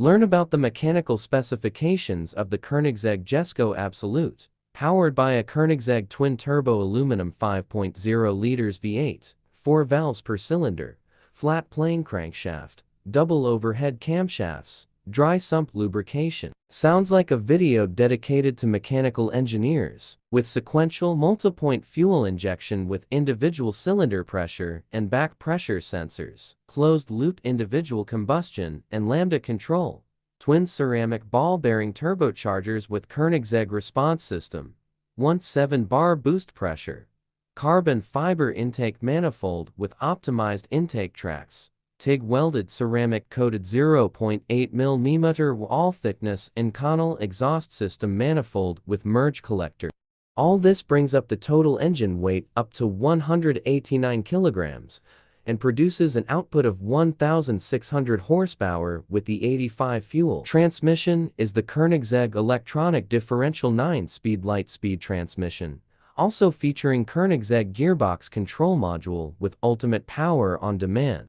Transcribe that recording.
Learn about the mechanical specifications of the Koenigsegg Jesko Absolut, powered by a Koenigsegg twin-turbo aluminum 5.0 liters V8, 4 valves per cylinder, flat plane crankshaft, double overhead camshafts, dry sump lubrication. Sounds like a video dedicated to mechanical engineers, with sequential multi-point fuel injection with individual cylinder pressure and back pressure sensors, closed-loop individual combustion and lambda control, twin ceramic ball bearing turbochargers with Koenigsegg response system, 1.7 bar boost pressure, carbon fiber intake manifold with optimized intake tracks, TIG welded ceramic coated 0.8 mm wall thickness Inconel exhaust system manifold with merge collector. All this brings up the total engine weight up to 189 kilograms and produces an output of 1,600 horsepower with the 85 fuel. Transmission is the Koenigsegg electronic differential 9-speed light-speed transmission, also featuring Koenigsegg gearbox control module with ultimate power on demand.